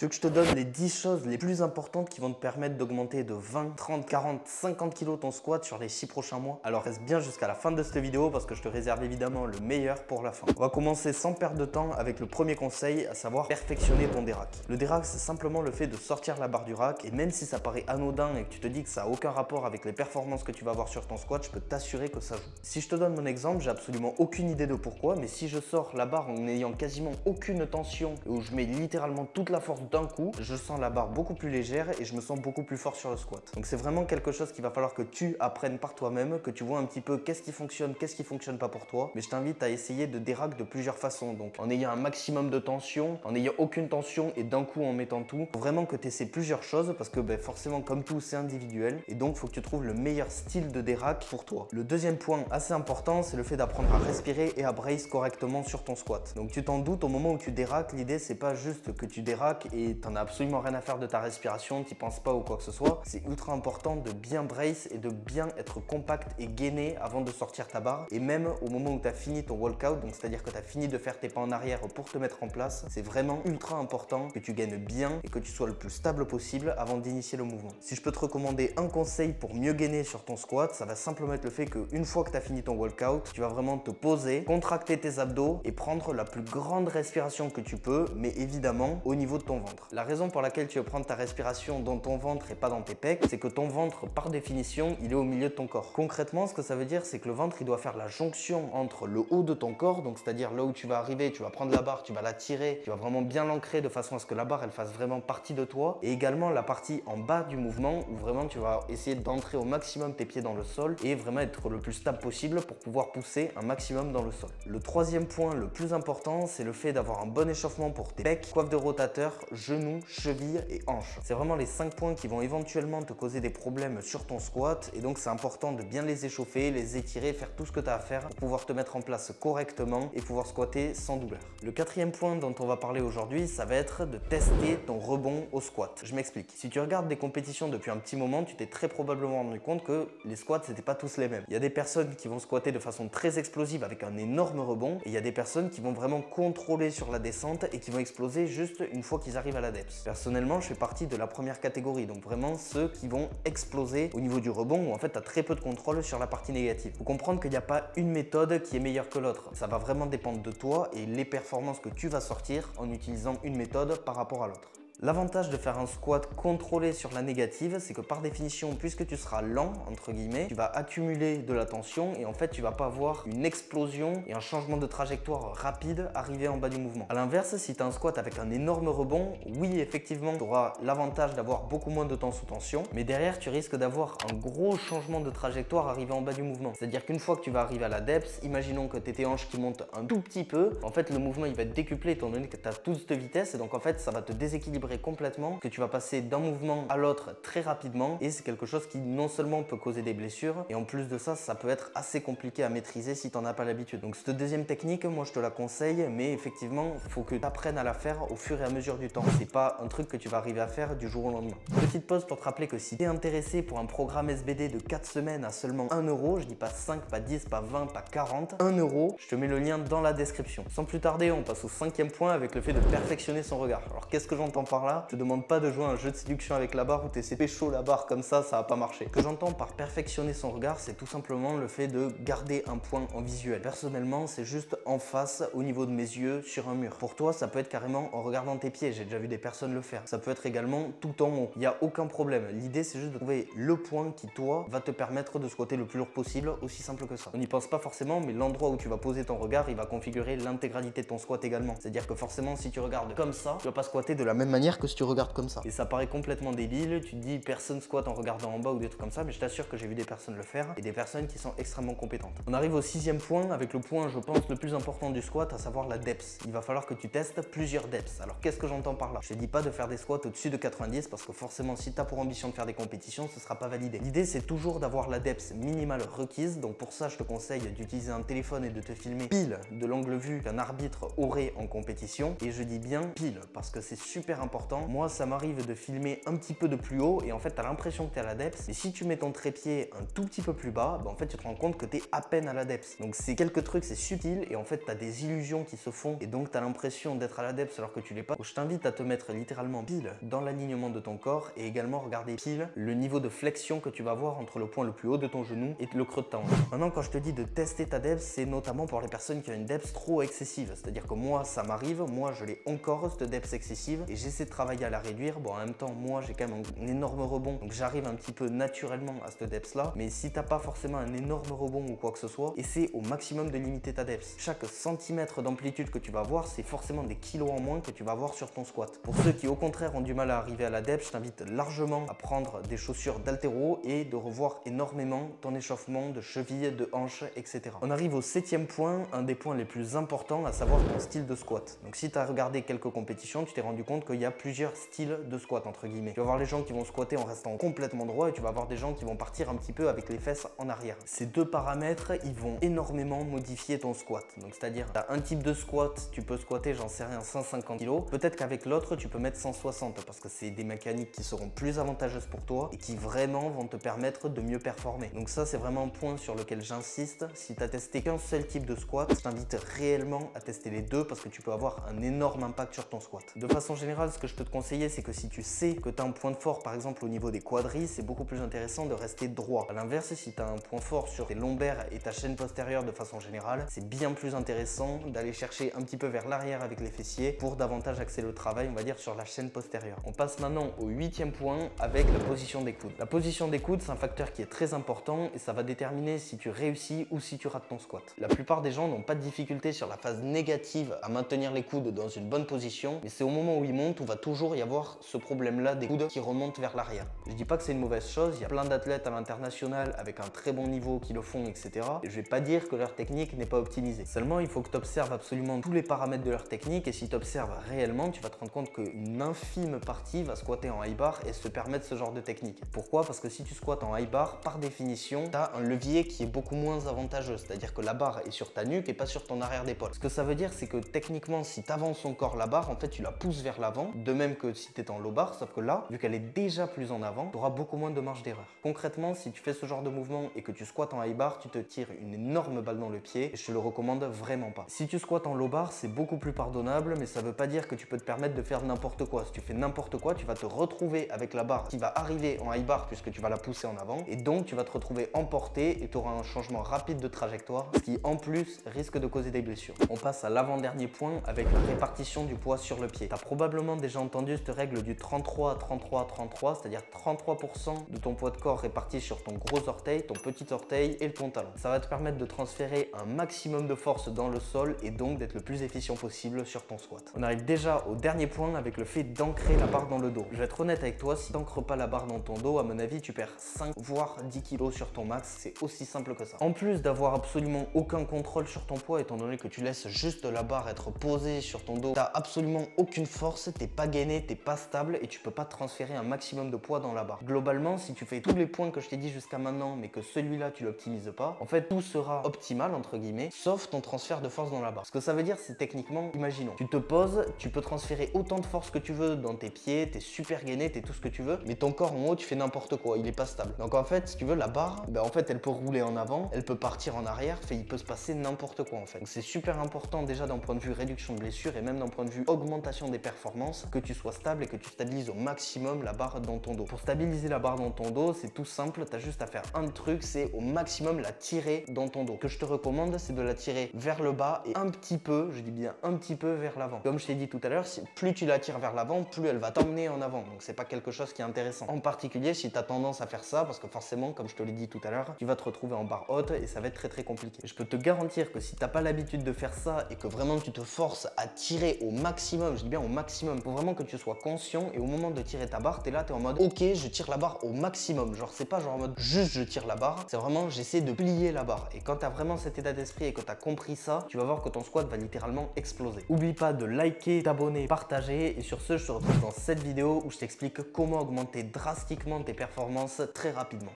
Tu veux que je te donne les 10 choses les plus importantes qui vont te permettre d'augmenter de 20, 30, 40, 50 kg ton squat sur les 6 prochains mois? Alors reste bien jusqu'à la fin de cette vidéo parce que je te réserve évidemment le meilleur pour la fin. On va commencer sans perdre de temps avec le premier conseil, à savoir perfectionner ton dérack. Le dérack, c'est simplement le fait de sortir la barre du rack, et même si ça paraît anodin et que tu te dis que ça n'a aucun rapport avec les performances que tu vas avoir sur ton squat, je peux t'assurer que ça joue. Si je te donne mon exemple, j'ai absolument aucune idée de pourquoi, mais si je sors la barre en n'ayant quasiment aucune tension et où je mets littéralement toute la force d'un coup, je sens la barre beaucoup plus légère et je me sens beaucoup plus fort sur le squat. Donc c'est vraiment quelque chose qu'il va falloir que tu apprennes par toi-même, que tu vois un petit peu qu'est-ce qui fonctionne pas pour toi. Mais je t'invite à essayer de dérack de plusieurs façons. Donc en ayant un maximum de tension, en ayant aucune tension et d'un coup en mettant tout. Faut vraiment que tu essaies plusieurs choses parce que forcément comme tout c'est individuel et donc il faut que tu trouves le meilleur style de dérack pour toi. Le deuxième point assez important, c'est le fait d'apprendre à respirer et à brace correctement sur ton squat. Donc tu t'en doutes, au moment où tu dérack, l'idée c'est pas juste que tu dérack et t'en as absolument rien à faire de ta respiration, t'y penses pas ou quoi que ce soit. C'est ultra important de bien brace et de bien être compact et gainé avant de sortir ta barre. Et même au moment où tu as fini ton walkout, donc c'est-à-dire que tu as fini de faire tes pas en arrière pour te mettre en place, c'est vraiment ultra important que tu gaines bien et que tu sois le plus stable possible avant d'initier le mouvement. Si je peux te recommander un conseil pour mieux gainer sur ton squat, ça va simplement être le fait qu'une fois que tu as fini ton walkout, tu vas vraiment te poser, contracter tes abdos et prendre la plus grande respiration que tu peux, mais évidemment au niveau de ton ventre. La raison pour laquelle tu veux prendre ta respiration dans ton ventre et pas dans tes pecs, c'est que ton ventre, par définition, il est au milieu de ton corps. Concrètement, ce que ça veut dire, c'est que le ventre, il doit faire la jonction entre le haut de ton corps, donc c'est-à-dire là où tu vas arriver, tu vas prendre la barre, tu vas la tirer, tu vas vraiment bien l'ancrer de façon à ce que la barre, elle fasse vraiment partie de toi, et également la partie en bas du mouvement, où vraiment tu vas essayer d'entrer au maximum tes pieds dans le sol et vraiment être le plus stable possible pour pouvoir pousser un maximum dans le sol. Le troisième point, le plus important, c'est le fait d'avoir un bon échauffement pour tes pecs, coiffe de rotateur, genoux, chevilles et hanches. C'est vraiment les 5 points qui vont éventuellement te causer des problèmes sur ton squat, et donc c'est important de bien les échauffer, les étirer, faire tout ce que tu as à faire pour pouvoir te mettre en place correctement et pouvoir squatter sans douleur. Le quatrième point dont on va parler aujourd'hui, ça va être de tester ton rebond au squat. Je m'explique. Si tu regardes des compétitions depuis un petit moment, tu t'es très probablement rendu compte que les squats, c'était pas tous les mêmes. Il y a des personnes qui vont squatter de façon très explosive avec un énorme rebond, et il y a des personnes qui vont vraiment contrôler sur la descente et qui vont exploser juste une fois qu'ils arrivent à la depth. Personnellement, je fais partie de la première catégorie, donc vraiment ceux qui vont exploser au niveau du rebond où en fait tu as très peu de contrôle sur la partie négative. Il faut comprendre qu'il n'y a pas une méthode qui est meilleure que l'autre. Ça va vraiment dépendre de toi et les performances que tu vas sortir en utilisant une méthode par rapport à l'autre. L'avantage de faire un squat contrôlé sur la négative, c'est que par définition, puisque tu seras lent, entre guillemets, tu vas accumuler de la tension et en fait, tu vas pas avoir une explosion et un changement de trajectoire rapide arriver en bas du mouvement. A l'inverse, si tu as un squat avec un énorme rebond, oui, effectivement, tu auras l'avantage d'avoir beaucoup moins de temps sous tension, mais derrière, tu risques d'avoir un gros changement de trajectoire arrivé en bas du mouvement. C'est-à-dire qu'une fois que tu vas arriver à la depth, imaginons que tu aies tes hanches qui montent un tout petit peu, en fait, le mouvement, il va être décuplé étant donné que tu as toute cette vitesse et donc en fait, ça va te déséquilibrer complètement, que tu vas passer d'un mouvement à l'autre très rapidement, et c'est quelque chose qui non seulement peut causer des blessures, et en plus de ça, ça peut être assez compliqué à maîtriser si tu n'en as pas l'habitude. Donc cette deuxième technique, moi je te la conseille, mais effectivement, il faut que tu apprennes à la faire au fur et à mesure du temps. C'est pas un truc que tu vas arriver à faire du jour au lendemain. Petite pause pour te rappeler que si tu es intéressé pour un programme SBD de 4 semaines à seulement 1 €, je dis pas 5, pas 10, pas 20, pas 40, 1 €, je te mets le lien dans la description. Sans plus tarder, on passe au 5e point avec le fait de perfectionner son regard. Alors qu'est-ce que j'entends par là? Je te demande pas de jouer à un jeu de séduction avec la barre où tu essaies de pécho la barre comme ça va pas marcher. Ce que j'entends par perfectionner son regard, c'est tout simplement le fait de garder un point en visuel. Personnellement, c'est juste en face, au niveau de mes yeux, sur un mur. Pour toi, ça peut être carrément en regardant tes pieds. J'ai déjà vu des personnes le faire. Ça peut être également tout en haut. Il n'y a aucun problème. L'idée, c'est juste de trouver le point qui, toi, va te permettre de squatter le plus lourd possible, aussi simple que ça. On n'y pense pas forcément, mais l'endroit où tu vas poser ton regard, il va configurer l'intégralité de ton squat également. C'est-à-dire que forcément, si tu regardes comme ça, tu vas pas squatter de la même manière que si tu regardes comme ça. Et ça paraît complètement débile, tu te dis personne squatte en regardant en bas ou des trucs comme ça, mais je t'assure que j'ai vu des personnes le faire et des personnes qui sont extrêmement compétentes. On arrive au 6e point avec le point, je pense, le plus important du squat, à savoir la depth. Il va falloir que tu testes plusieurs depths. Alors qu'est-ce que j'entends par là? Je te dis pas de faire des squats au-dessus de 90 parce que forcément, si tu as pour ambition de faire des compétitions, ce sera pas validé. L'idée, c'est toujours d'avoir la depth minimale requise, donc pour ça, je te conseille d'utiliser un téléphone et de te filmer pile de l'angle vu qu'un arbitre aurait en compétition. Et je dis bien pile parce que c'est super important. Moi, ça m'arrive de filmer un petit peu de plus haut et en fait, tu as l'impression que tu es à la depth. Mais si tu mets ton trépied un tout petit peu plus bas, en fait, tu te rends compte que tu es à peine à la depth. Donc, c'est quelques trucs, c'est subtil et en fait tu as des illusions qui se font et donc tu as l'impression d'être à la depth alors que tu l'es pas. Donc, je t'invite à te mettre littéralement pile dans l'alignement de ton corps et également regarder pile le niveau de flexion que tu vas avoir entre le point le plus haut de ton genou et le creux de ta hanche. Maintenant, quand je te dis de tester ta depth, c'est notamment pour les personnes qui ont une depth trop excessive. C'est-à-dire que moi, ça m'arrive, moi je l'ai encore cette depth excessive et j'essaie de travailler à la réduire. Bon, en même temps, moi j'ai quand même un énorme rebond, donc j'arrive un petit peu naturellement à cette depth là. Mais si t'as pas forcément un énorme rebond ou quoi que ce soit, essaie au maximum de limiter ta depth. Chaque centimètre d'amplitude que tu vas avoir, c'est forcément des kilos en moins que tu vas avoir sur ton squat. Pour ceux qui au contraire ont du mal à arriver à la depth, je t'invite largement à prendre des chaussures d'haltéro et de revoir énormément ton échauffement de cheville, de hanche, etc. On arrive au 7e point, un des points les plus importants, à savoir ton style de squat. Donc si tu as regardé quelques compétitions, tu t'es rendu compte qu'il y a plusieurs styles de squat entre guillemets. Tu vas voir les gens qui vont squatter en restant complètement droit et tu vas avoir des gens qui vont partir un petit peu avec les fesses en arrière. Ces deux paramètres, ils vont énormément modifier ton squat. Donc c'est-à-dire, tu as un type de squat, tu peux squatter, j'en sais rien, 150 kg. Peut-être qu'avec l'autre, tu peux mettre 160 parce que c'est des mécaniques qui seront plus avantageuses pour toi et qui vraiment vont te permettre de mieux performer. Donc ça, c'est vraiment un point sur lequel j'insiste. Si tu as testé qu'un seul type de squat, je t'invite réellement à tester les deux parce que tu peux avoir un énorme impact sur ton squat. De façon générale, ce que je peux te conseiller, c'est que si tu sais que tu as un point de fort, par exemple au niveau des quadris, c'est beaucoup plus intéressant de rester droit. À l'inverse, si tu as un point fort sur tes lombaires et ta chaîne postérieure de façon générale, c'est bien plus intéressant d'aller chercher un petit peu vers l'arrière avec les fessiers pour davantage axer le travail, on va dire, sur la chaîne postérieure. On passe maintenant au 8e point avec la position des coudes. La position des coudes, c'est un facteur qui est très important et ça va déterminer si tu réussis ou si tu rates ton squat. La plupart des gens n'ont pas de difficulté sur la phase négative à maintenir les coudes dans une bonne position, mais c'est au moment où ils montent où va toujours y avoir ce problème-là des coudes qui remontent vers l'arrière. Je dis pas que c'est une mauvaise chose, il y a plein d'athlètes à l'international avec un très bon niveau qui le font, etc. Et je vais pas dire que leur technique n'est pas optimisée. Seulement, il faut que tu observes absolument tous les paramètres de leur technique et si tu observes réellement, tu vas te rendre compte qu'une infime partie va squatter en high bar et se permettre ce genre de technique. Pourquoi? Parce que si tu squattes en high bar, par définition, tu as un levier qui est beaucoup moins avantageux, c'est-à-dire que la barre est sur ta nuque et pas sur ton arrière d'épaule. Ce que ça veut dire, c'est que techniquement, si tu avances encore la barre, en fait, tu la pousses vers l'avant, de même que si tu es en low bar, sauf que là, vu qu'elle est déjà plus en avant, tu auras beaucoup moins de marge d'erreur. Concrètement, si tu fais ce genre de mouvement et que tu squattes en high bar, tu te tires une énorme balle dans le pied et je te le recommande vraiment pas. Si tu squattes en low bar, c'est beaucoup plus pardonnable, mais ça veut pas dire que tu peux te permettre de faire n'importe quoi. Si tu fais n'importe quoi, tu vas te retrouver avec la barre qui va arriver en high bar puisque tu vas la pousser en avant et donc tu vas te retrouver emporté et tu auras un changement rapide de trajectoire, ce qui en plus risque de causer des blessures. On passe à l'avant-dernier point avec la répartition du poids sur le pied. Tu as probablement déjà entendu cette règle du 33 à 33 à 33, c'est-à-dire 33% de ton poids de corps réparti sur ton gros orteil, ton petit orteil et ton talon. Ça va te permettre de transférer un maximum de force dans le sol et donc d'être le plus efficient possible sur ton squat. On arrive déjà au dernier point avec le fait d'ancrer la barre dans le dos. Je vais être honnête avec toi, si tu n'ancres pas la barre dans ton dos, à mon avis, tu perds 5 voire 10 kg sur ton max. C'est aussi simple que ça. En plus d'avoir absolument aucun contrôle sur ton poids, étant donné que tu laisses juste la barre être posée sur ton dos, tu n'as absolument aucune force, t'es pas gainé, t'es pas stable et tu peux pas transférer un maximum de poids dans la barre. Globalement, si tu fais tous les points que je t'ai dit jusqu'à maintenant, mais que celui-là tu l'optimises pas, en fait tout sera optimal entre guillemets, sauf ton transfert de force dans la barre. Ce que ça veut dire, c'est techniquement, imaginons, tu te poses, tu peux transférer autant de force que tu veux dans tes pieds, t'es super gainé, t'es tout ce que tu veux, mais ton corps en haut, tu fais n'importe quoi, il est pas stable. Donc en fait, si tu veux, la barre, en fait, elle peut rouler en avant, elle peut partir en arrière, il peut se passer n'importe quoi en fait. Donc c'est super important déjà d'un point de vue réduction de blessures et même d'un point de vue augmentation des performances, que tu sois stable et que tu stabilises au maximum la barre dans ton dos. Pour stabiliser la barre dans ton dos, c'est tout simple, tu as juste à faire un truc, c'est au maximum la tirer dans ton dos. Ce que je te recommande, c'est de la tirer vers le bas et un petit peu, je dis bien un petit peu vers l'avant. Comme je t'ai dit tout à l'heure, plus tu la tires vers l'avant, plus elle va t'emmener en avant. Donc c'est pas quelque chose qui est intéressant. En particulier si tu as tendance à faire ça, parce que forcément, comme je te l'ai dit tout à l'heure, tu vas te retrouver en barre haute et ça va être très compliqué. Je peux te garantir que si t'as pas l'habitude de faire ça et que vraiment tu te forces à tirer au maximum, je dis bien au maximum, faut vraiment que tu sois conscient et au moment de tirer ta barre, t'es là, t'es en mode ok, je tire la barre au maximum. Genre c'est pas genre en mode juste je tire la barre, c'est vraiment j'essaie de plier la barre. Et quand t'as vraiment cet état d'esprit et que t'as compris ça, tu vas voir que ton squat va littéralement exploser. Oublie pas de liker, t'abonner, partager et sur ce, je te retrouve dans cette vidéo où je t'explique comment augmenter drastiquement tes performances très rapidement.